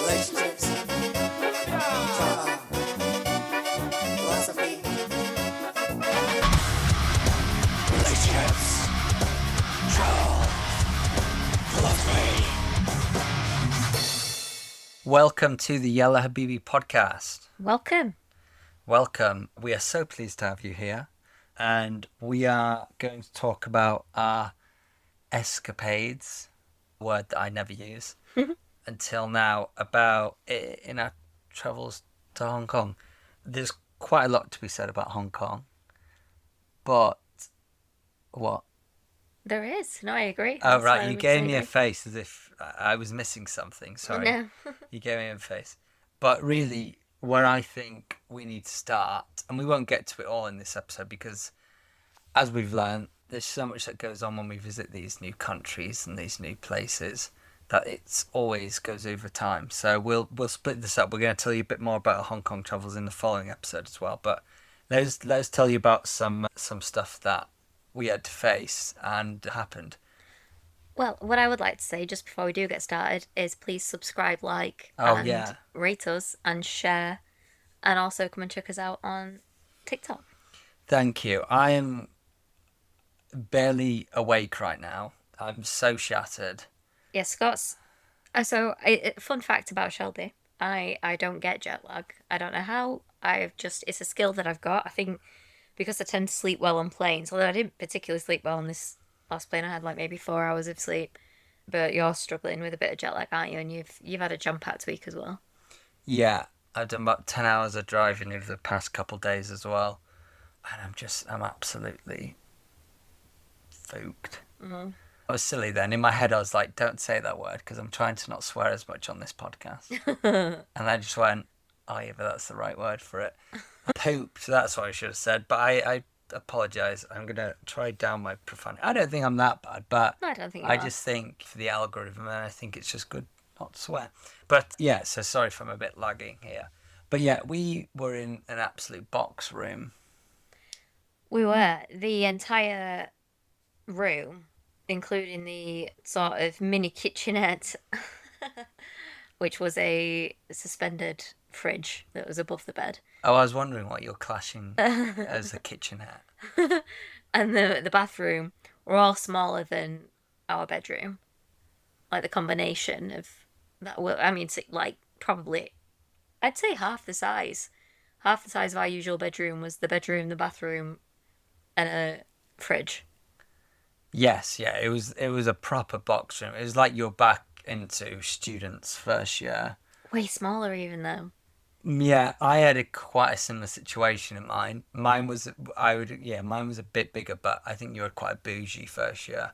relationships, trauma, philosophy. Relationships, trauma, philosophy. Welcome to the Yalla Habibi podcast. Welcome. Welcome. We are so pleased to have you here. And we are going to talk about our escapades, a word that I never use until now, about in our travels to Hong Kong. There's quite a lot to be said about Hong Kong. But what? There is. No, I agree. Oh, That's why right. I You would gave say me a agree. face as if I was missing something. Sorry. No. You gave me a face. But really, where I think we need to start, and we won't get to it all in this episode because, as we've learned, there's so much that goes on when we visit these new countries and these new places that it's always goes over time. So we'll split this up. We're going to tell you a bit more about our Hong Kong travels in the following episode as well. But let's tell you about some stuff that we had to face and happened. Well, what I would like to say just before we do get started is please subscribe, like, Oh, and yeah. rate us and share, and also come and check us out on TikTok. Thank you. I am barely awake right now. I'm so shattered. Yeah, Scott's. Fun fact about Shelby: I don't get jet lag. I don't know how. It's a skill that I've got. I think because I tend to sleep well on planes. Although I didn't particularly sleep well on this last plane. I had like maybe 4 hours of sleep. But you're struggling with a bit of jet lag, aren't you? And you've had a jump out week as well. Yeah, I've done about 10 hours of driving over the past couple of days as well. And I'm absolutely fooked. Mm. I was silly then. In my head, I was like, don't say that word because I'm trying to not swear as much on this podcast. And I just went, oh, yeah, but that's the right word for it. Pooped, that's what I should have said. But I apologise. I'm going to try down my profanity. I don't think I'm that bad, but I don't think you I are. just think for the algorithm, and I think it's just good not to swear. But yeah, so sorry if I'm a bit lagging here. But yeah, we were in an absolute box room. We were. The entire room, including the sort of mini kitchenette, which was a suspended fridge that was above the bed. Oh, I was wondering what you're clashing as a kitchenette. And the bathroom were all smaller than our bedroom. Like the combination of that. Well, I mean, like probably, I'd say half the size. Half the size of our usual bedroom was the bedroom, the bathroom, and a fridge. Yes, yeah, it was a proper box room. It was like you're back into students' first year. Way smaller even though. Yeah, I had quite a similar situation in mine. Mine was a bit bigger, but I think you had quite a bougie first year.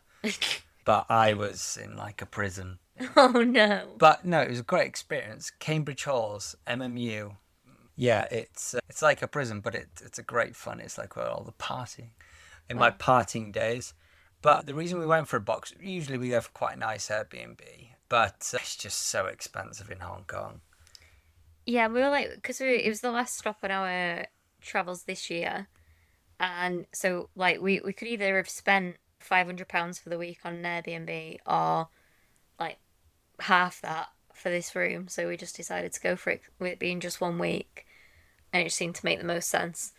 But I was in like a prison. Oh no. But no, it was a great experience. Cambridge Halls, MMU. Yeah, it's like a prison, but it's a great fun. It's like all the partying in my partying days. But the reason we went for a box, usually we go for quite a nice Airbnb, but it's just so expensive in Hong Kong. Yeah, we were like, because it was the last stop on our travels this year. And so, like, we could either have spent £500 for the week on an Airbnb or, like, half that for this room. So we just decided to go for it with it being just 1 week. And it seemed to make the most sense.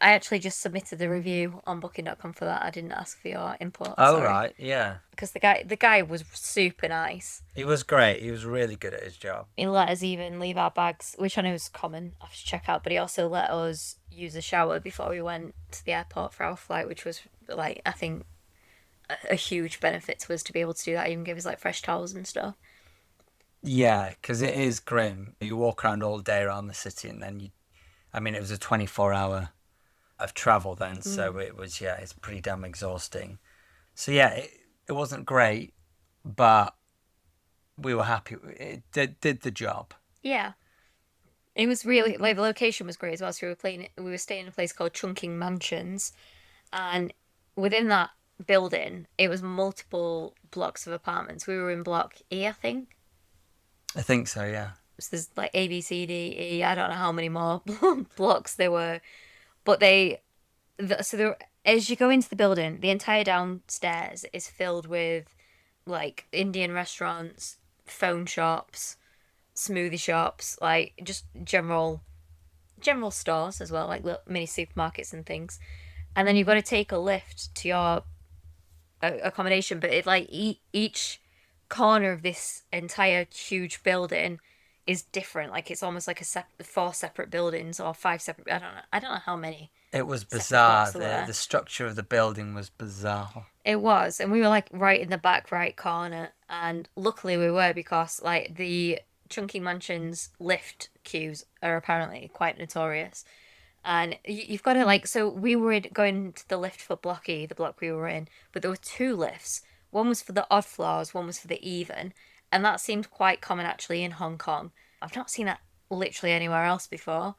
I actually just submitted the review on booking.com for that. I didn't ask for your input. Oh, sorry. right, yeah. Because the guy was super nice. He was great. He was really good at his job. He let us even leave our bags, which I know is common after checkout, but he also let us use a shower before we went to the airport for our flight, which was, like, I think a huge benefit to us to be able to do that. He even gave us, like, fresh towels and stuff. Yeah, because it is grim. You walk around all day around the city and then it was a 24-hour of travel then, so it's pretty damn exhausting. So yeah, it wasn't great, but we were happy. It did the job. Yeah. It was really, like, the location was great as well. So we were staying in a place called Chungking Mansions, and within that building, it was multiple blocks of apartments. We were in block E, I think. I think so, yeah. So there's like A, B, C, D, E. I don't know how many more blocks there were, but as you go into the building, the entire downstairs is filled with like Indian restaurants, phone shops, smoothie shops, like just general stores as well, like little mini supermarkets and things. And then you've got to take a lift to your accommodation, but it like each corner of this entire huge building is different. Like it's almost like four separate buildings or five separate. I don't know. I don't know how many. It was Separate bizarre. blocks there were. The structure of the building was bizarre. It was, and we were like right in the back right corner, and luckily we were because like the Chungking Mansions lift queues are apparently quite notorious. And you've got to like, so we were going to the lift for Block E, the block we were in, but there were two lifts. One was for the odd floors, one was for the even, and that seemed quite common actually in Hong Kong. I've not seen that literally anywhere else before,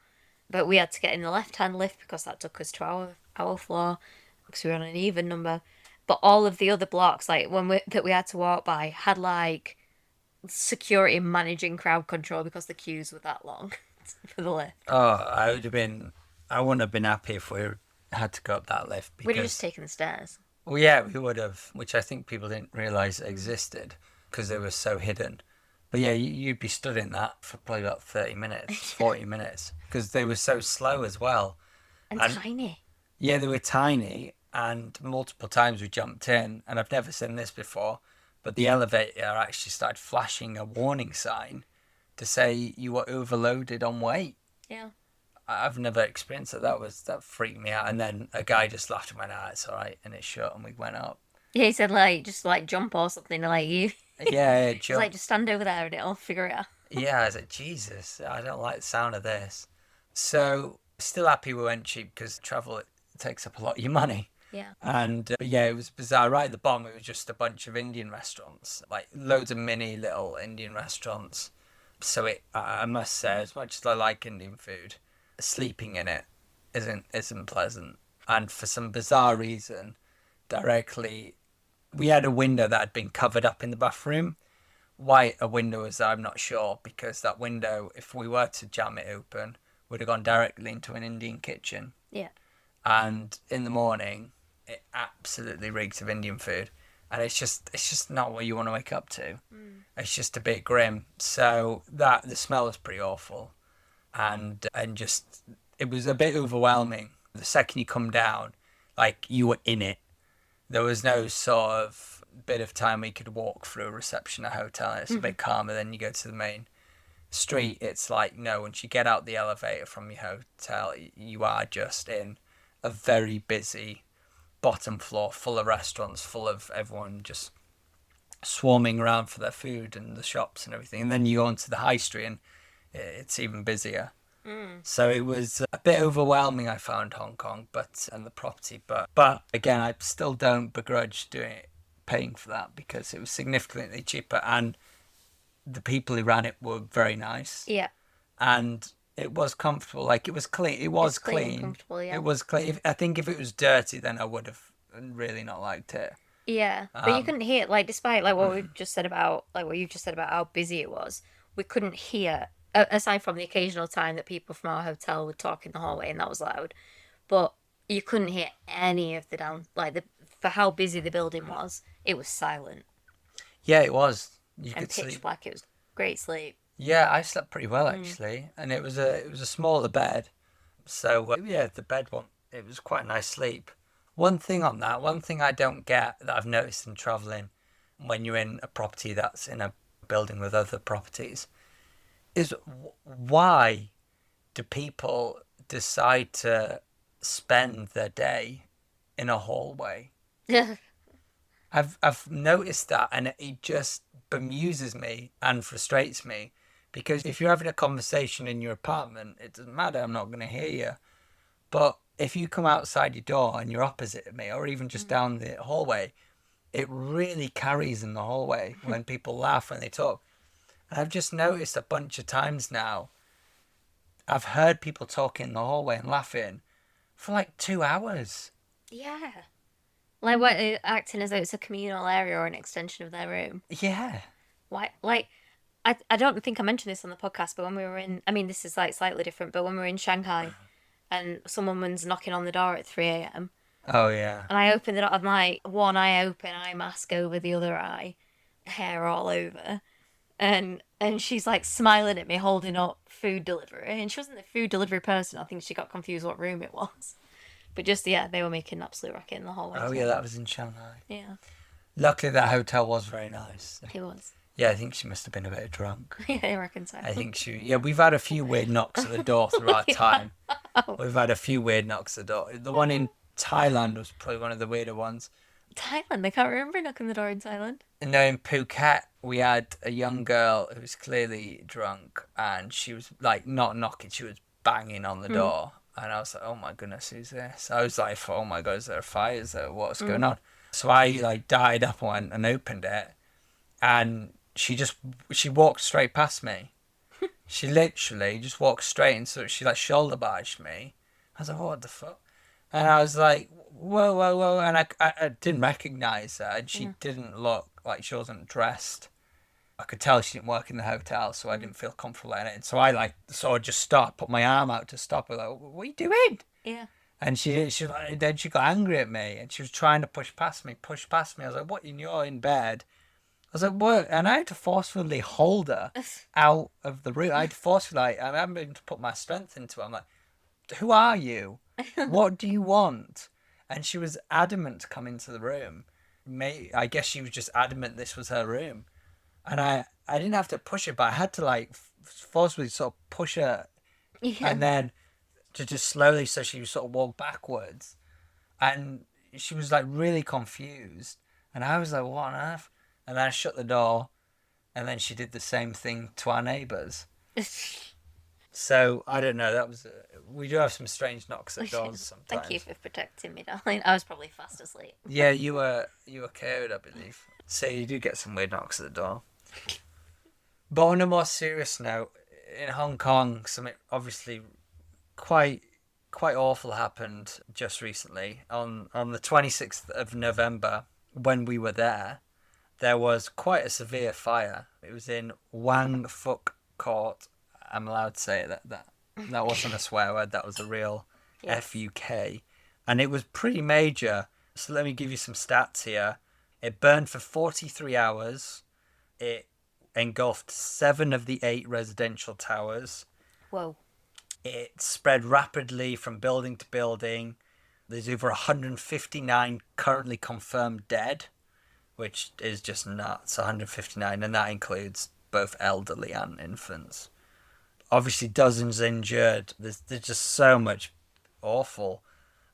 but we had to get in the left-hand lift because that took us to our floor because we were on an even number. But all of the other blocks, like that we had to walk by, had like security managing crowd control because the queues were that long for the lift. Oh, I wouldn't have been happy if we had to go up that lift We'd have because, just taken the stairs. well, yeah, we would have, which I think people didn't realise existed because they were so hidden. But yeah, you'd be stood in that for probably about 30 minutes, 40 minutes, because they were so slow as well. And And- tiny. Yeah, they were tiny, and multiple times we jumped in, and I've never seen this before, but the elevator actually started flashing a warning sign to say you were overloaded on weight. Yeah. I've never experienced that. That freaked me out. And then a guy just laughed and went, "Ah, it's all right," and it shut, and we went up. Yeah, he said like just like jump or something like you. Yeah, it He's jumped. like just stand over there and it'll figure it out. Yeah, I was like, Jesus, I don't like the sound of this. So still happy we went cheap because travel it takes up a lot of your money. Yeah. And but yeah, it was bizarre. Right at the bottom, it was just a bunch of Indian restaurants, like loads of mini little Indian restaurants. So I must say, as much as I like Indian food, sleeping in it isn't pleasant. And for some bizarre reason, directly, we had a window that had been covered up in the bathroom. Why a window is, I'm not sure, because that window, if we were to jam it open, would have gone directly into an Indian kitchen. Yeah. And in the morning, it absolutely reeks of Indian food, and it's just not what you want to wake up to. It's just a bit grim. So the smell was pretty awful, and just it was a bit overwhelming. The second you come down, like you were in it. There was no sort of bit of time where you could walk through a reception at a hotel. And it's a bit calmer. Then you go to the main street. It's like no. Once you get out the elevator from your hotel, you are just in a very busy bottom floor full of restaurants, full of everyone just swarming around for their food and the shops and everything. And then you go onto the high street and it's even busier. So it was a bit overwhelming, I found, Hong Kong, and the property. But again, I still don't begrudge paying for that because it was significantly cheaper and the people who ran it were very nice. Yeah. And it was comfortable. Like, it was clean. It was It's clean and clean. comfortable, yeah. It was clean. I think if it was dirty, then I would have really not liked it. Yeah. But you couldn't hear like despite like what we just said about like what you just said about how busy it was, we couldn't hear aside from the occasional time that people from our hotel would talk in the hallway and that was loud. But you couldn't hear any of for how busy the building was, it was silent. Yeah, it was. You And could pitch sleep. black, it was great sleep. Yeah, I slept pretty well actually, and it was a smaller bed, so yeah, the bed one, it was quite a nice sleep. One thing I don't get that I've noticed in traveling, when you're in a property that's in a building with other properties, is why do people decide to spend their day in a hallway? Yeah. I've noticed that, and it just bemuses me and frustrates me. Because if you're having a conversation in your apartment, it doesn't matter, I'm not going to hear you. But if you come outside your door and you're opposite of me, or even just down the hallway, it really carries in the hallway when people laugh when they talk. And I've just noticed a bunch of times now, I've heard people talking in the hallway and laughing for like 2 hours. Yeah. Like what acting as though it's a communal area or an extension of their room. Yeah. Why like I don't think I mentioned this on the podcast, but when we were this is like slightly different, but when we were in Shanghai and someone was knocking on the door at 3 a.m. Oh, yeah. and I opened it up, I'm like, one eye open, eye mask over the other eye, hair all over. And she's like smiling at me, holding up food delivery, and she wasn't the food delivery person. I think she got confused what room it was. But just yeah, they were making an absolute racket in the hallway. Oh yeah, that was in Shanghai. Yeah, Luckily, that hotel was very nice. it was. Yeah, I think she must have been a bit drunk. Yeah, I reckon so. I think she. Yeah, we've had a few weird knocks at the door through our time. We've had a few weird knocks at the door. The one in Thailand was probably one of the weirder ones. Thailand. I can't remember knocking the door in Thailand. No, in Phuket, we had a young girl who was clearly drunk, and she was like not knocking, she was banging on the door. And I was like, oh my goodness, who's this? I was like, oh my God, is there a fire? Is there what's going on? So I like died up and went and opened it, and she walked straight past me. She literally just walked straight, and so she like shoulder barged me. I was like, what the fuck? And I was like, whoa, whoa, whoa. And I didn't recognize her, and she didn't look like she wasn't dressed. I could tell she didn't work in the hotel, so I didn't feel comfortable in it. And so I like sort of just stopped, put my arm out to stop her, like, what are you doing? Yeah. And then she got angry at me, and she was trying to push past me. I was like, what, you're in bed? I was like, what? And I had to forcefully hold her out of the room. I had to forcefully, like, I remember to put my strength into her. I'm like, who are you? What do you want? And she was adamant to come into the room. I guess she was just adamant this was her room. And I didn't have to push her, but I had to, like, forcefully sort of push her. Yeah. And then to just slowly, so she would sort of walk backwards. And she was, like, really confused. And I was like, what on earth? And then I shut the door, and then she did the same thing to our neighbours. So, I don't know, we do have some strange knocks at doors sometimes. Thank you for protecting me, darling. I was probably fast asleep. Yeah, you were KO'd, I believe. So you do get some weird knocks at the door. But on a more serious note, in Hong Kong, something obviously quite awful happened just recently. On the 26th of November, when we were there was quite a severe fire. It was in Wang Fuk Court. I'm allowed to say it, that wasn't a swear word, that was a real F-U-K. And it was pretty major. So let me give you some stats here. It burned for 43 hours. It engulfed 7 of the 8 residential towers. Whoa. It spread rapidly from building to building. There's over 159 currently confirmed dead, which is just nuts, 159, and that includes both elderly and infants. Obviously, dozens injured. There's just so much awful.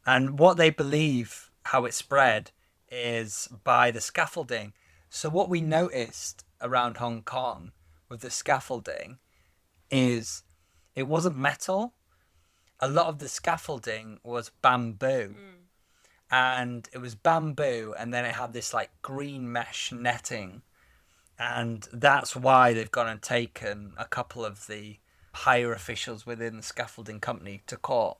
And what they believe, how it spread, is by the scaffolding. So what we noticed around Hong Kong with the scaffolding is it wasn't metal. A lot of the scaffolding was bamboo. And it was bamboo, and then it had this like green mesh netting. And that's why they've gone and taken a couple of the higher officials within the scaffolding company to court,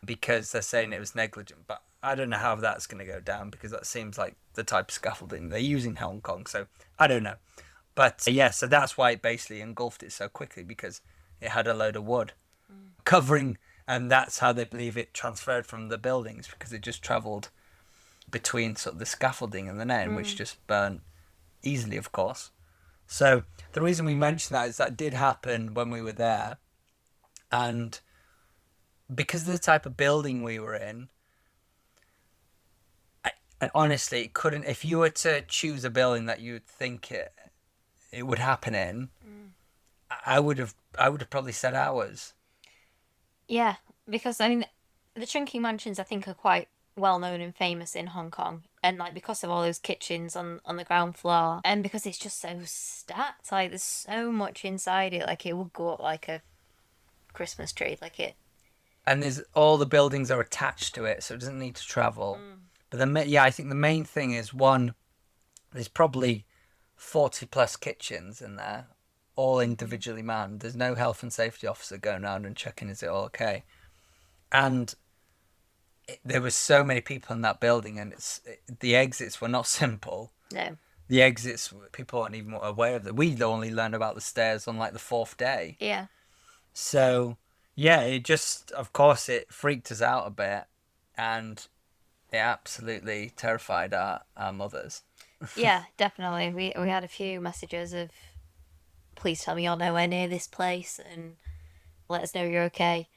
because they're saying it was negligent. But I don't know how that's going to go down, because that seems like the type of scaffolding they use in Hong Kong. So I don't know. But yeah, so that's why it basically engulfed it so quickly, because it had a load of wood covering, and that's how they believe it transferred from the buildings, because it just travelled between sort of the scaffolding and the net, which just burnt easily, of course. So the reason we mention that is that did happen when we were there, and because of the type of building we were in, I honestly couldn't. If you were to choose a building that you would think it would happen in, I would have probably said ours. Yeah, because I mean, the Chungking Mansions I think are quite well known and famous in Hong Kong, and like because of all those kitchens on the ground floor, and because it's just so stacked, like there's so much inside it, like it would go up like a Christmas tree, like it. And there's all the buildings are attached to it, so it doesn't need to travel. But I think the main thing is, one, there's probably 40 plus kitchens in there, all individually manned. There's no health and safety officer going around and checking is it all okay. And there were so many people in that building, and the exits were not simple. No. The exits, people weren't even aware of them. We only learned about the stairs on like the 4th day. Yeah. So yeah, it just, of course, it freaked us out a bit, and it absolutely terrified our mothers. Yeah, definitely. We had a few messages of please tell me you're nowhere near this place and let us know you're okay.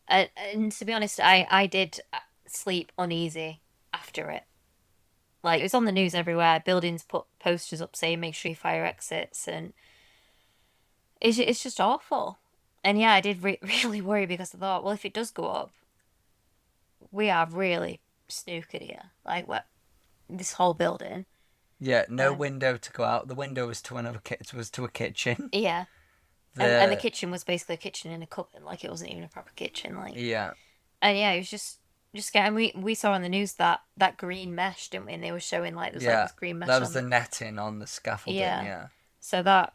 And to be honest, I did sleep uneasy after it. Like, it was on the news everywhere. Buildings put posters up saying, make sure you fire exits. And it's just awful. And yeah, I did really worry because I thought, well, if it does go up, we are really snookered here. Like, what, this whole building. Yeah, no window to go out. The window was to a kitchen. Yeah. And the kitchen was basically a kitchen in a cupboard. Like, it wasn't even a proper kitchen. Like, Yeah. and yeah, it was just scary. And we saw on the news that green mesh, didn't we? And they were showing like there was like this green mesh. That was the netting on the scaffolding. Yeah. So that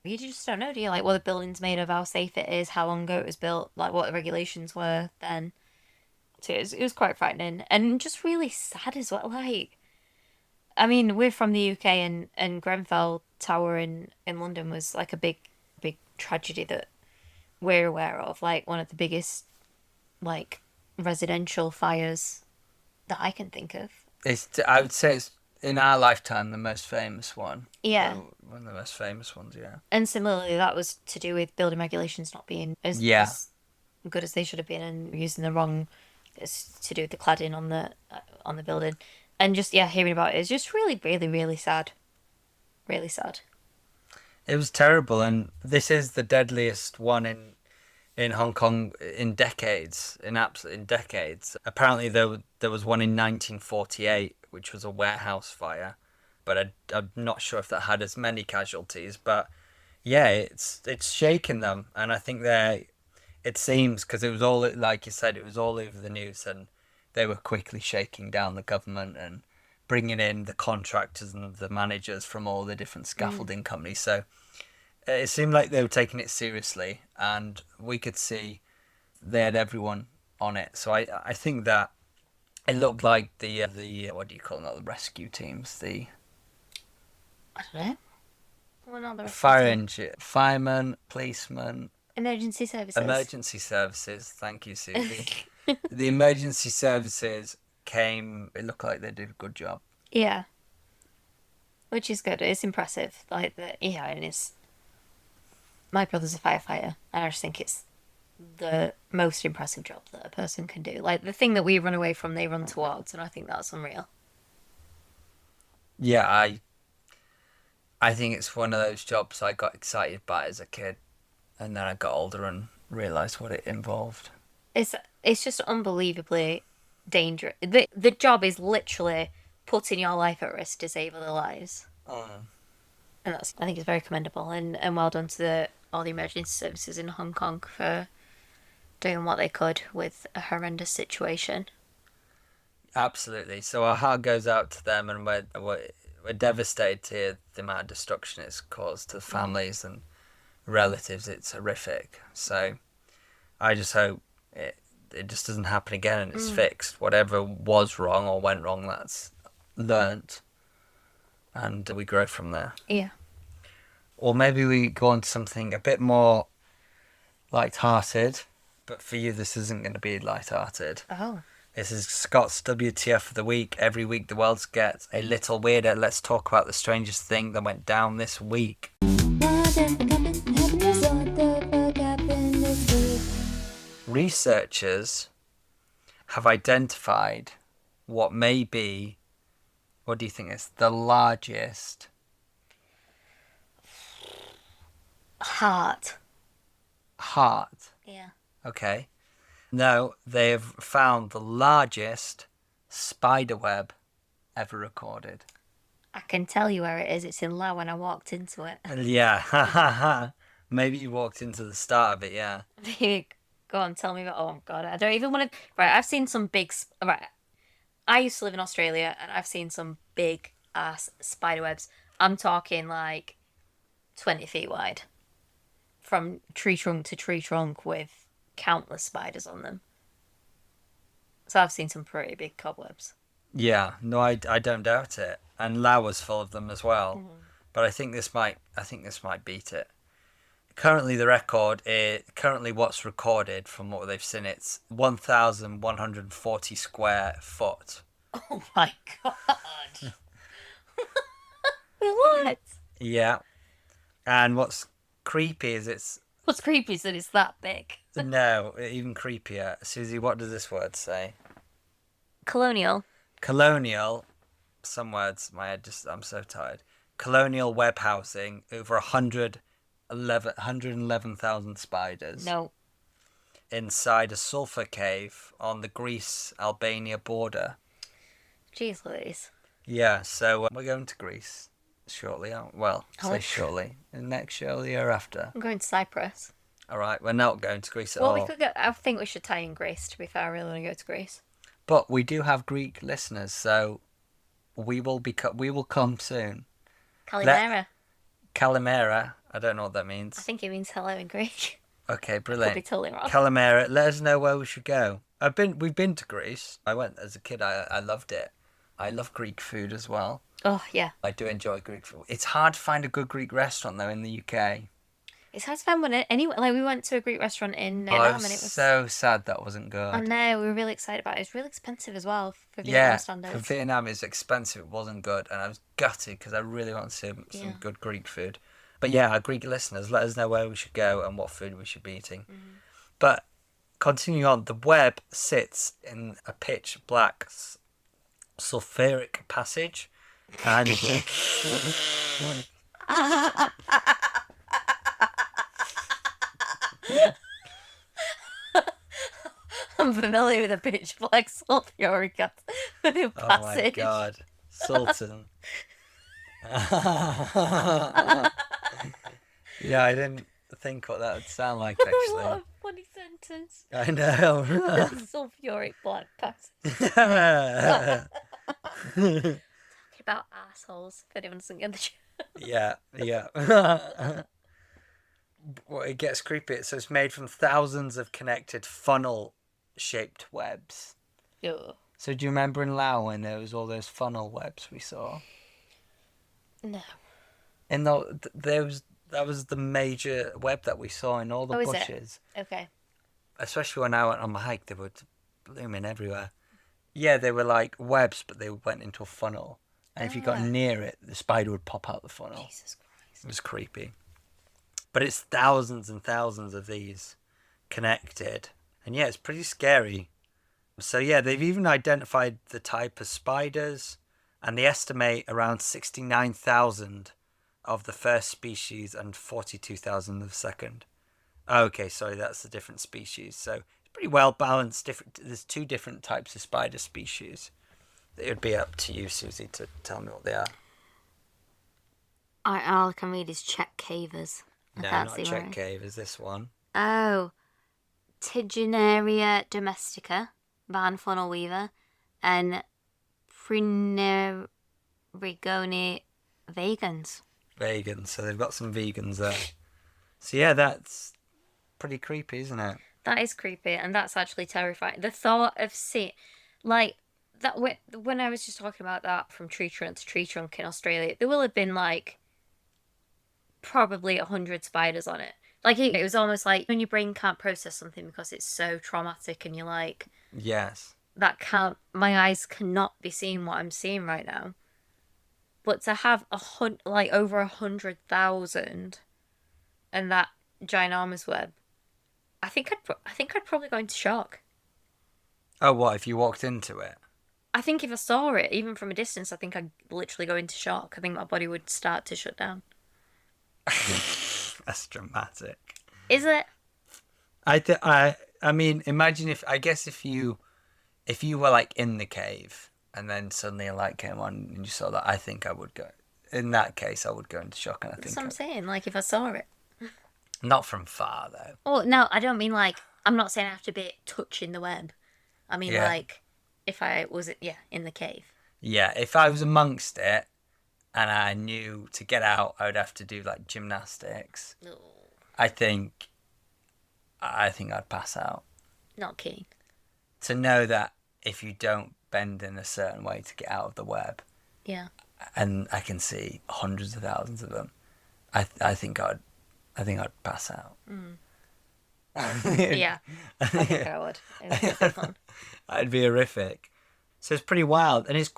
you just don't know, do you? Like what the building's made of, how safe it is, how long ago it was built, like what the regulations were then. So it was quite frightening and just really sad as well. Like, I mean, we're from the UK, and Grenfell Tower in London was like a big tragedy that we're aware of. Like one of the biggest like residential fires that I can think of. I would say it's in our lifetime the most famous one. Yeah. One of the most famous ones, yeah. And similarly, that was to do with building regulations not being as good as they should have been, and using the wrong to do with the cladding on the building. And just hearing about it is just really, really, really sad. Really sad. It was terrible, and this is the deadliest one in Hong Kong in decades. In decades. Apparently, there was one in 1948, which was a warehouse fire, but I'm not sure if that had as many casualties. But yeah, it's shaken them, and I think it seems, because it was all, like you said, it was all over the news, and they were quickly shaking down the government and bringing in the contractors and the managers from all the different scaffolding companies. So it seemed like they were taking it seriously, and we could see they had everyone on it. So I think that it looked like the what do you call them? Not the rescue teams. I don't know. Well, not the rescue Fire team. engine, firemen, policemen. Emergency services. Emergency services. Thank you, Susie. The emergency services came. It looked like they did a good job. Yeah. Which is good. It's impressive. Like and it's. My brother's a firefighter, and I just think it's the most impressive job that a person can do. Like the thing that we run away from, they run towards, and I think that's unreal. Yeah, I think it's one of those jobs I got excited by as a kid, and then I got older and realised what it involved. It's just unbelievably dangerous. The job is literally putting your life at risk to save other lives. And I think it's very commendable, and well done to all the emergency services in Hong Kong for doing what they could with a horrendous situation. Absolutely. So our heart goes out to them, and we're devastated to hear the amount of destruction it's caused to families and relatives. It's horrific. So I just hope it just doesn't happen again, and it's fixed. Whatever was wrong or went wrong, that's learnt, and we grow from there. Yeah. Or maybe we go on to something a bit more light-hearted, but for you this isn't going to be light-hearted. Oh. This is Scott's WTF of the week. Every week the world gets a little weirder. Let's talk about the strangest thing that went down this week. Researchers have identified what may be, what do you think is the largest Heart. Yeah. Okay. No, they have found the largest spiderweb ever recorded. I can tell you where it is. It's in Laos when I walked into it. Yeah. Maybe you walked into the start of it, yeah. Go on, tell me about. Oh God, I don't even want to. Right, I've seen some big. Right, I used to live in Australia, and I've seen some big ass spider webs. I'm talking like 20 feet wide, from tree trunk to tree trunk, with countless spiders on them. So I've seen some pretty big cobwebs. Yeah, no, I don't doubt it. And Laos was full of them as well. But I think this might beat it. Currently, the record is what's recorded from what they've seen. It's 1,140 square foot. Oh my God! What? Yeah, And what's creepy is it's What's creepy is that it's that big. no, even creepier. Susie, what does this word say? Colonial. Colonial. Some words, my head I'm so tired. Colonial web housing, over 111,000 spiders. No. Inside a sulfur cave on the Greece-Albania border. Jeez Louise. Yeah, so we're going to Greece shortly. Well, Oh. say shortly. Next year or the year after. I'm going to Cyprus. All right, we're not going to Greece at Well, all. we could go. I think we should tie in Greece, to be fair. I really want to go to Greece. But we do have Greek listeners, so we will come soon. Kalimera. Kalimera, I don't know what that means. I think it means hello in Greek. Okay, Could be brilliant. totally wrong. Kalimera, let us know where we should go. We've been to Greece. I went as a kid. I loved it. I love Greek food as well. Oh, yeah. I do enjoy Greek food. It's hard to find a good Greek restaurant though in the UK. It's hard to find one anywhere. Like, we went to a Greek restaurant in I Vietnam was and it was so sad that wasn't good. I know, we were really excited about it. It was really expensive as well for Vietnam Yeah, standards. for Vietnam it's expensive. It wasn't good, and I was gutted because I really want some Yeah. good Greek food. But yeah, our Greek listeners, let us know where we should go and what food we should be eating. Mm-hmm. But continuing on, the web sits in a pitch black sulfuric passage, and I'm familiar with a pitch black sulfuric acid oh my passage. god, Sultan. Yeah, I didn't think what that would sound like What actually. a funny sentence. I know. Sulfuric black passage. About assholes, if anyone doesn't get the joke. Yeah. Well, it gets creepy. So it's made from thousands of connected funnel-shaped webs. Ugh. So do you remember in Laos when there was all those funnel webs we saw? No. And that was the major web that we saw in all the Oh, is it? bushes. Okay. Especially when I went on my hike, they were blooming everywhere. Yeah, they were like webs, but they went into a funnel. And if you got near it, the spider would pop out the funnel. Jesus Christ. It was creepy. But it's thousands and thousands of these connected. And yeah, it's pretty scary. So yeah, they've even identified the type of spiders, and they estimate around 69,000 of the first species and 42,000 of the second. Okay, sorry, that's the different species. So it's pretty well balanced. There's two different types of spider species. It would be up to you, Susie, to tell me what they are. All I can read is check cavers. No, not check cave. Is this one? Oh. Tiginaria domestica, barn funnel weaver, and Prinerigone vegans. Vegans. So they've got some vegans there. So yeah, that's pretty creepy, isn't it? That is creepy, and that's actually terrifying. The thought of seeing, like, that when I was just talking about that from tree trunk to tree trunk in Australia, there will have been like probably 100 spiders on it. Like it was almost like when your brain can't process something because it's so traumatic, and you're like, Yes. that can't. My eyes cannot be seeing what I'm seeing right now. But to have like over 100,000, and that ginormous web, I think I'd probably go into shock. Oh, what, if you walked into it? I think if I saw it, even from a distance, I think I'd literally go into shock. I think my body would start to shut down. That's dramatic. Is it? I mean, imagine if you were like in the cave and then suddenly a light came on and you saw that, I think I would go. In that case, I would go into shock, and I That's think what I'm saying. Like, if I saw it. not from far though. Oh, no, I don't mean like, I'm not saying I have to be touching the web. I mean, Yeah. like, if I was, in the cave. Yeah, if I was amongst it and I knew to get out, I would have to do like gymnastics. No, I think I'd pass out. not keen. To know that if you don't bend in a certain way to get out of the web, Yeah. and I can see hundreds of thousands of them, I think I'd pass out. Yeah. I think I would. It would be fun. It'd be horrific. So it's pretty wild, and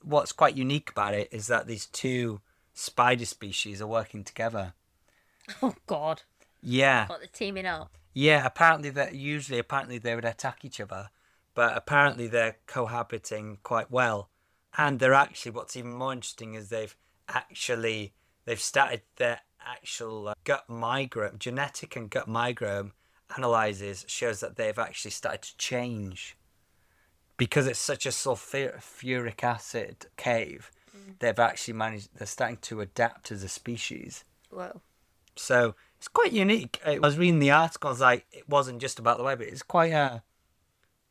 what's quite unique about it is that these two spider species are working together. Oh God. Yeah. What, they're teaming up? Yeah, apparently they would attack each other, but apparently they're cohabiting quite well. And they're actually, what's even more interesting is they've started their actual gut microbe, genetic and gut microbe analyzes shows that they've actually started to change. Because it's such a sulfuric acid cave, they've actually they're starting to adapt as a species. Whoa. So it's quite unique. I was reading the articles, like, it wasn't just about the web, it's quite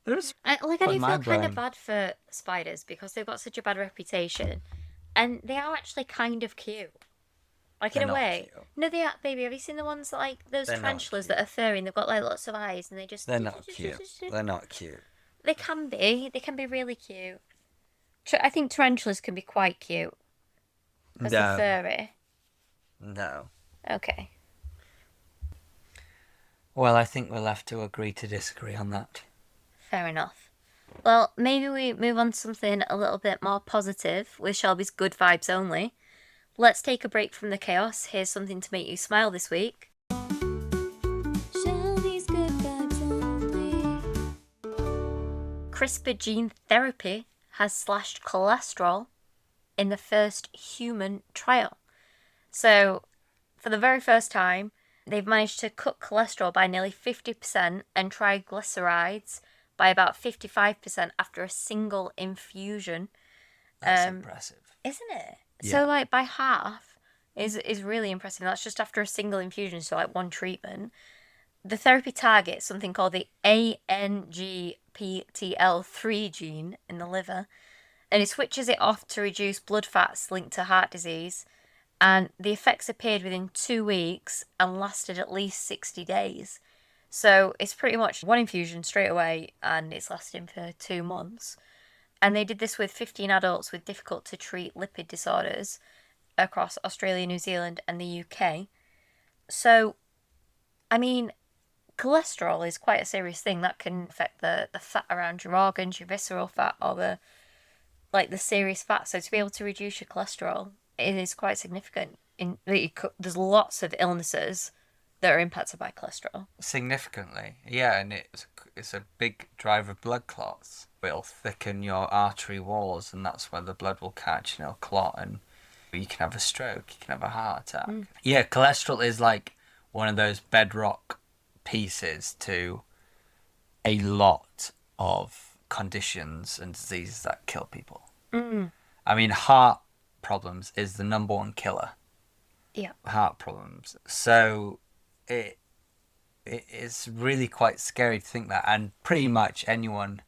there's I quite do feel kind mind-blowing. of bad for spiders because they've got such a bad reputation, and they are actually kind of cute. Like They're in a not way. cute. No, they are, baby. Have you seen the ones like those They're not tarantulas cute. that are furry and they've got like lots of eyes and they just. They're not cute. They're not cute. They can be. They can be really cute. I think tarantulas can be quite cute. As they're No, furry. no. Okay. Well, I think we'll have to agree to disagree on that. Fair enough. Well, maybe we move on to something a little bit more positive with Shelby's good vibes only. Let's take a break from the chaos. Here's something to make you smile this week. Shelby's good vibes only. CRISPR Gene Therapy has slashed cholesterol in the first human trial. So, for the very first time, they've managed to cut cholesterol by nearly 50% and triglycerides by about 55% after a single infusion. That's impressive. Isn't it? Yeah. So, like, by half is really impressive. That's just after a single infusion, so like one treatment. The therapy targets something called the ANGPTL3 gene in the liver, and it switches it off to reduce blood fats linked to heart disease. And the effects appeared within 2 weeks and lasted at least 60 days. So it's pretty much one infusion straight away, and it's lasting for 2 months. And they did this with 15 adults with difficult to treat lipid disorders across Australia, New Zealand, and the UK. So, I mean, cholesterol is quite a serious thing that can affect the fat around your organs, your visceral fat, or the serious fat. So to be able to reduce your cholesterol, it is quite significant. There's lots of illnesses that are impacted by cholesterol. Significantly, yeah, and it's a big driver of blood clots. It'll thicken your artery walls, and that's where the blood will catch and it'll clot, and you can have a stroke, you can have a heart attack. Yeah, cholesterol is like one of those bedrock pieces to a lot of conditions and diseases that kill people. I mean, heart problems is the number one killer. Yeah. Heart problems. So it is really quite scary to think that, and pretty much anyone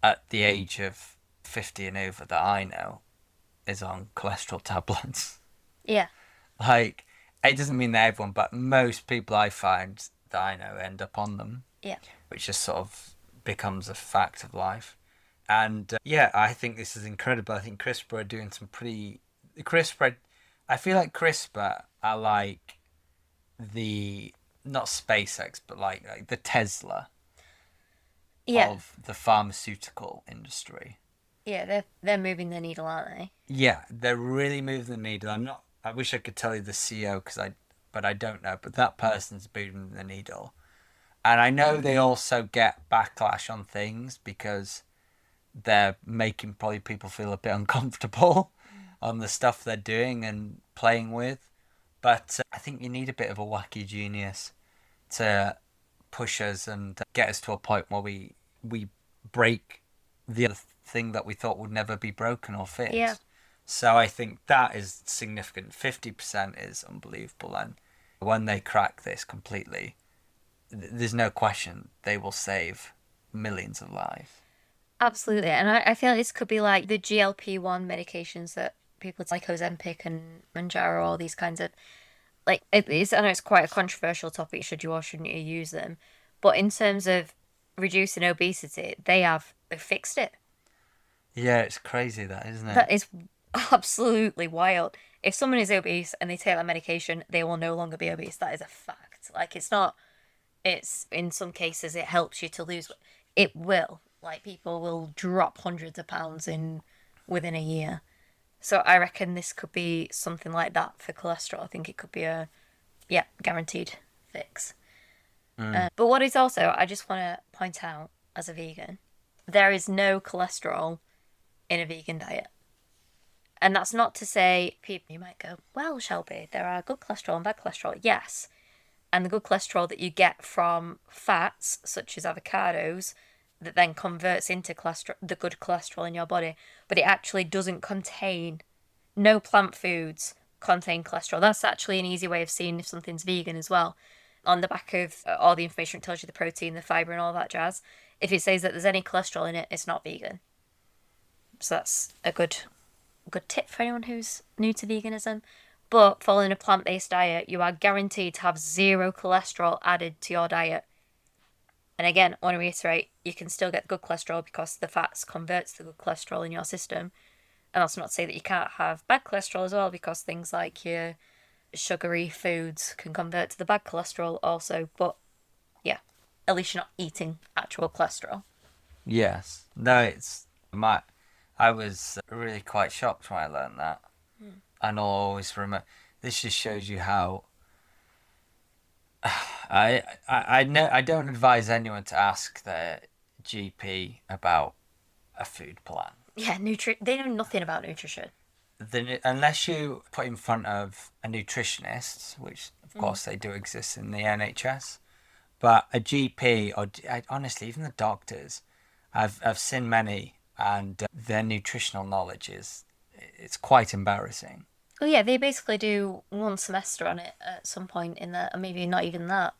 at the age of 50 and over that I know is on cholesterol tablets. Yeah. Like, it doesn't mean that everyone, but most people I find that I know end up on them. Yeah. Which just sort of becomes a fact of life. And yeah, I think this is incredible. I think CRISPR are doing some pretty... I feel like CRISPR are like the... Not SpaceX, but like the Tesla of the pharmaceutical industry. Yeah, they're moving the needle, aren't they? Yeah, they're really moving the needle. I wish I could tell you the CEO, but I don't know. But that person's moving the needle. And I know they also get backlash on things because they're making probably people feel a bit uncomfortable on the stuff they're doing and playing with. But I think you need a bit of a wacky genius to push us and get us to a point where we break the other thing that we thought would never be broken or fixed. Yeah. So I think that is significant. 50% is unbelievable. And when they crack this completely, there's no question they will save millions of lives. Absolutely. And I feel like this could be like the GLP-1 medications that people like Ozempic and Manjaro, all these kinds of... Like, I know it's quite a controversial topic, should you or shouldn't you use them. But in terms of reducing obesity, they've fixed it. Yeah, it's crazy that, isn't it? That is absolutely wild. If someone is obese and they take that medication, they will no longer be obese. That is a fact. Like, it's in some cases it helps you to lose. It will. Like, people will drop hundreds of pounds within a year. So I reckon this could be something like that for cholesterol. I think it could be a Yeah, guaranteed fix. But what is also, I just want to point out as a vegan, there is no cholesterol in a vegan diet. And that's not to say people, you might go, well, Shelby, there are good cholesterol and bad cholesterol. Yes. And the good cholesterol that you get from fats, such as avocados, that then converts into cholesterol, the good cholesterol in your body, but it actually doesn't contain, no plant foods contain cholesterol. That's actually an easy way of seeing if something's vegan as well. On the back of all the information, it tells you the protein, the fibre, and all that jazz. If it says that there's any cholesterol in it, it's not vegan. So that's a good tip for anyone who's new to veganism. But following a plant-based diet, you are guaranteed to have 0 cholesterol added to your diet. And again, I want to reiterate, you can still get good cholesterol because the fats converts the good cholesterol in your system. And that's not to say that you can't have bad cholesterol as well, because things like your sugary foods can convert to the bad cholesterol also. But yeah, at least you're not eating actual cholesterol. Yes. No, it's I was really quite shocked when I learned that. And I'll always remember. This just shows you how. I know I don't advise anyone to ask their GP about a food plan. Yeah, they know nothing about nutrition. Unless you put in front of a nutritionist, which of course they do exist in the NHS, but a GP or honestly even the doctors, I've seen many, and their nutritional knowledge it's quite embarrassing. Oh yeah, they basically do 1 semester on it at some point in the, or maybe not even that.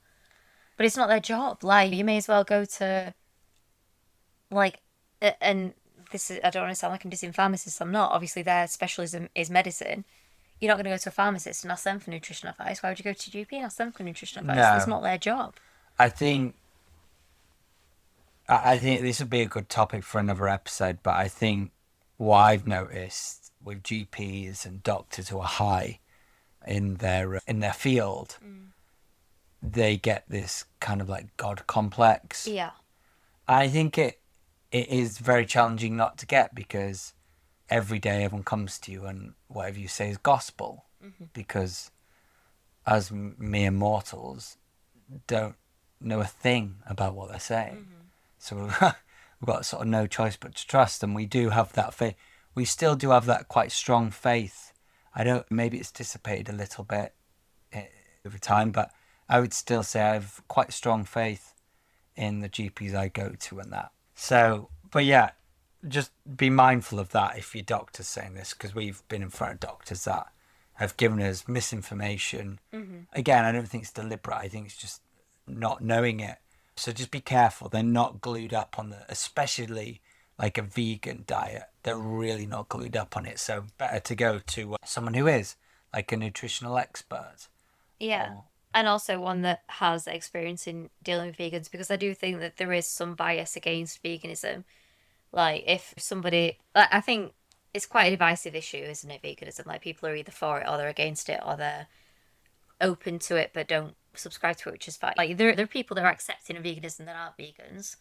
But it's not their job. Like, you may as well go to, like, and this is, I don't want to sound like I'm dissing pharmacists, I'm not. Obviously, their specialism is medicine. You're not going to go to a pharmacist and ask them for nutrition advice. Why would you go to GP and ask them for nutrition advice? No. That's not their job. I think this would be a good topic for another episode, but I think what I've noticed with GPs and doctors who are high in their field, they get this kind of like God complex. Yeah. I think it is very challenging not to get, because every day everyone comes to you and whatever you say is gospel, because as mere mortals don't know a thing about what they're saying. So we've got sort of no choice but to trust, and we do have that faith. We still do have that quite strong faith. Maybe it's dissipated a little bit over time, but I would still say I have quite strong faith in the GPs I go to and that. So, but yeah, just be mindful of that if your doctor's saying this, because we've been in front of doctors that have given us misinformation. Again, I don't think it's deliberate. I think it's just not knowing it. So just be careful. They're not glued up on especially like a vegan diet. They're really not glued up on it. So better to go to someone who is like a nutritional expert. Yeah. And also one that has experience in dealing with vegans, because I do think that there is some bias against veganism. Like, if somebody, like, I think it's quite a divisive issue, isn't it, veganism? Like, people are either for it or they're against it, or they're open to it but don't subscribe to it, which is fine. Like, there are people that are accepting of veganism that aren't vegans,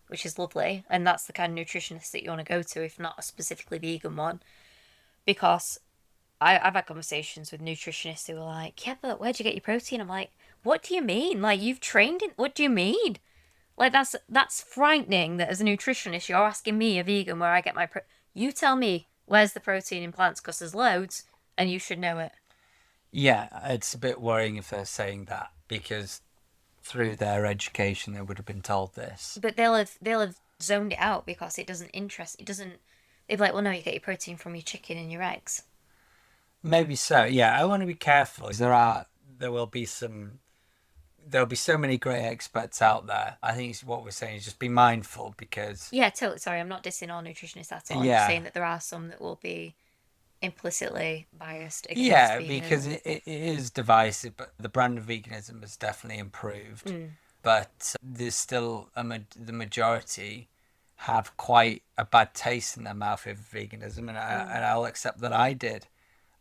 which is lovely. And that's the kind of nutritionist that you want to go to, if not a specifically vegan one. Because I've had conversations with nutritionists who are like, yeah, but where'd you get your protein? I'm like, what do you mean? Like, you've trained in, what do you mean? Like, that's frightening that as a nutritionist, you're asking me, a vegan, where I get my you tell me, where's the protein in plants? Because there's loads, and you should know it. Yeah, it's a bit worrying if they're saying that, because through their education they would have been told this. But they'll have zoned it out because it doesn't. They'd be like, well, no, you get your protein from your chicken and your eggs. Maybe so. Yeah, I want to be careful. There'll be so many great experts out there. I think what we're saying is just be mindful, because Yeah, totally. Sorry, I'm not dissing all nutritionists at all. Yeah. I'm just saying that there are some that will be implicitly biased against yeah, veganism. because it is divisive, but the brand of veganism has definitely improved. But there's still the majority have quite a bad taste in their mouth with veganism, and I'll accept that I did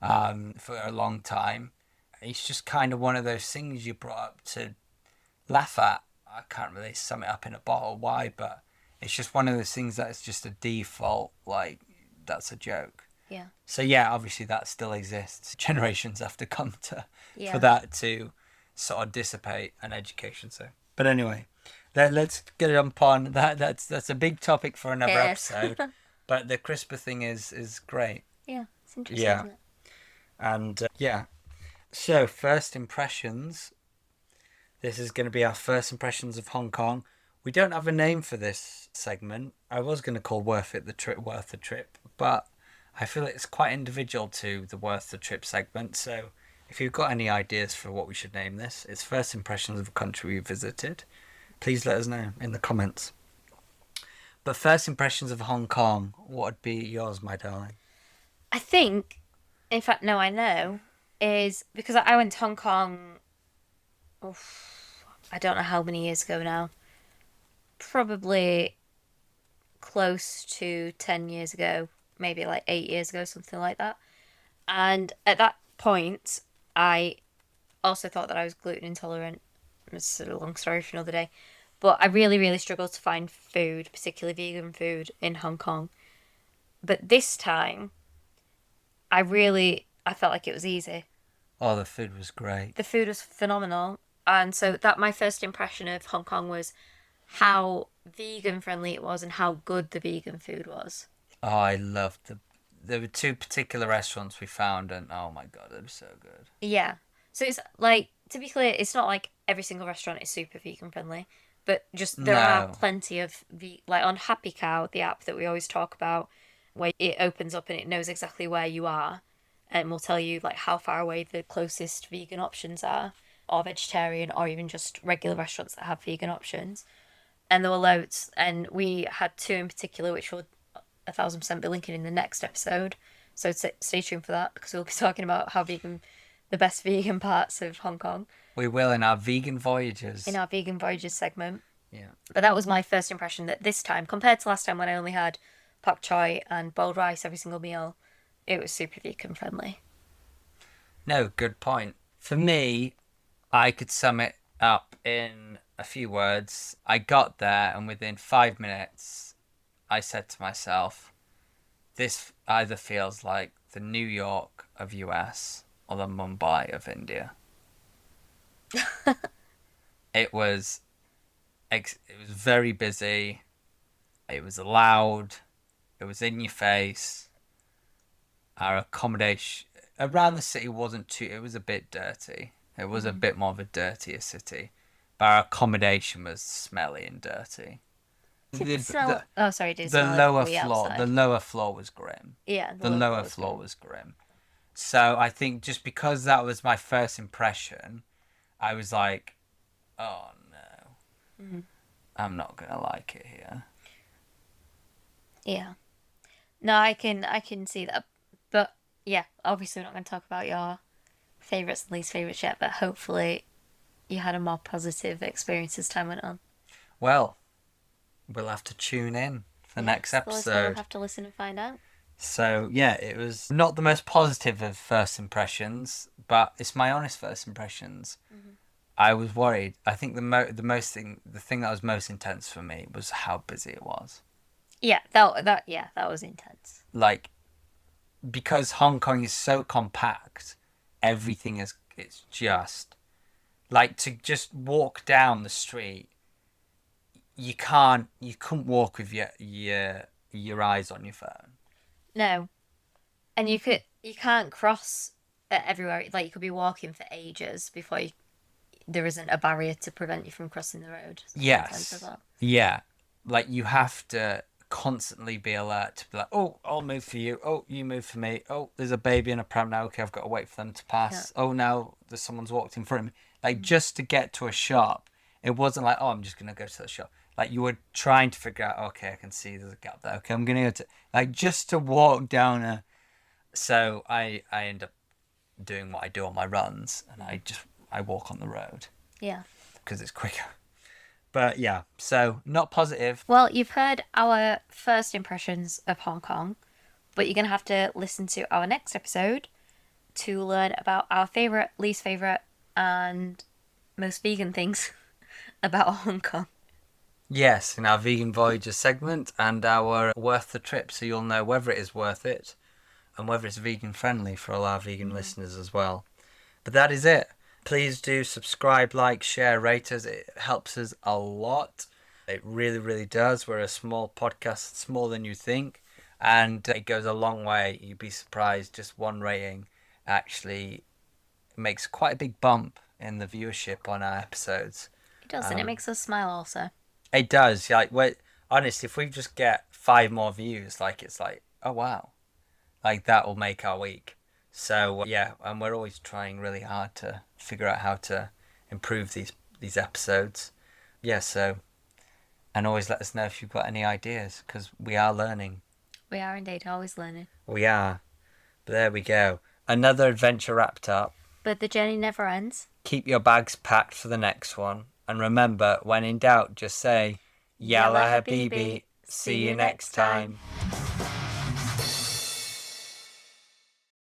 for a long time. It's just kind of one of those things you brought up to laugh at. I can't really sum it up in a bottle why, but it's just one of those things that's just a default, like, that's a joke. Yeah. So yeah, obviously that still exists. Generations have to come to Yeah. for that to sort of dissipate an education. So, but anyway, let's get on. That's a big topic for another Yes. episode. But the CRISPR thing is great. Yeah, it's interesting, Yeah. isn't it? And yeah, so first impressions. This is going to be our first impressions of Hong Kong. We don't have a name for this segment. I was going to call worth the trip, but I feel it's quite individual to the worth the trip segment. So if you've got any ideas for what we should name this, it's first impressions of a country we visited. Please let us know in the comments. But first impressions of Hong Kong, what would be yours, my darling? I think, in fact, no, I know, is because I went to Hong Kong, I don't know how many years ago now. Probably close to 10 years ago, maybe like 8 years ago, something like that. And at that point, I also thought that I was gluten intolerant. It's a long story for another day. But I really, really struggled to find food, particularly vegan food, in Hong Kong. But this time, I felt like it was easy. Oh, the food was great. The food was phenomenal. And so that my first impression of Hong Kong was how vegan friendly it was and how good the vegan food was. Oh, I loved there were two particular restaurants we found, and oh my god, they were so good. Yeah. So it's like, to be clear, it's not like every single restaurant is super vegan friendly, but just there are No. plenty of like on Happy Cow, the app that we always talk about, where it opens up and it knows exactly where you are and will tell you like how far away the closest vegan options are, or vegetarian, or even just regular restaurants that have vegan options. And there were loads, and we had two in particular, which will 1,000% be linking in the next episode. So stay tuned for that, because we'll be talking about how vegan, the best vegan parts of Hong Kong We will in our vegan voyages. in our vegan voyages segment. Yeah. But that was my first impression, that this time, compared to last time when I only had pak choi and boiled rice every single meal, it was super vegan friendly. No, good point. For me, I could sum it up in a few words. I got there, and within 5 minutes, I said to myself, this either feels like the New York of US or the Mumbai of India. It was very busy. It was loud. It was in your face. Our accommodation around the city wasn't too. It was a bit dirty. It was a bit more of a dirtier city, but our accommodation was smelly and dirty. Did The- it smell? the- Oh, sorry, did it The smell lower like the floor, outside? the lower floor was grim. Yeah, The lower floor was grim. So I think just because that was my first impression, I was like, "Oh no, I'm not gonna like it here." Yeah. No, I can see that. But yeah, obviously we're not going to talk about your favourites and least favourites yet, but hopefully you had a more positive experience as time went on. Well, we'll have to tune in for next The listener episode. will have to listen and find out. So yeah, it was not the most positive of first impressions, but it's my honest first impressions. I was worried. I think the thing that was most intense for me was how busy it was. Yeah, that was intense. Like, because Hong Kong is so compact, everything it's just like to just walk down the street. You couldn't walk with your eyes on your phone. No, and you can't cross everywhere. Like you could be walking for ages before there isn't a barrier to prevent you from crossing the road. Sometimes Yes. as well. Yeah. Like you have to constantly be alert to be like, oh, I'll move for you. Oh, you move for me. Oh, there's a baby in a pram now. Okay, I've got to wait for them to pass. Oh, now there's someone's walked in front of me. Like just to get to a shop, it wasn't like, oh, I'm just gonna go to the shop. Like you were trying to figure out, okay, I can see there's a gap there. Okay, I'm gonna go to like just to walk down a. So I end up doing what I do on my runs, and I walk on the road Yeah. because it's quicker. But yeah, so not positive. Well, you've heard our first impressions of Hong Kong, but you're going to have to listen to our next episode to learn about our favourite, least favourite, and most vegan things about Hong Kong. Yes, in our Vegan Voyager segment and our worth the trip, so you'll know whether it is worth it and whether it's vegan friendly for all our vegan listeners as well. But that is it. Please do subscribe, like, share, rate us. It helps us a lot. It really, really does. We're a small podcast, smaller than you think. And it goes a long way. You'd be surprised. Just one rating actually makes quite a big bump in the viewership on our episodes. It does, and it makes us smile also. It does. Like, honestly, if we just get 5 more views, like, it's like, oh wow, like that will make our week. So yeah, and we're always trying really hard to figure out how to improve these episodes. Yeah. So, and always let us know if you've got any ideas, because we are learning. We are indeed always learning. We are. But there we go. Another adventure wrapped up. But the journey never ends. Keep your bags packed for the next one. And remember, when in doubt, just say, Yalla Habibi. See you next time.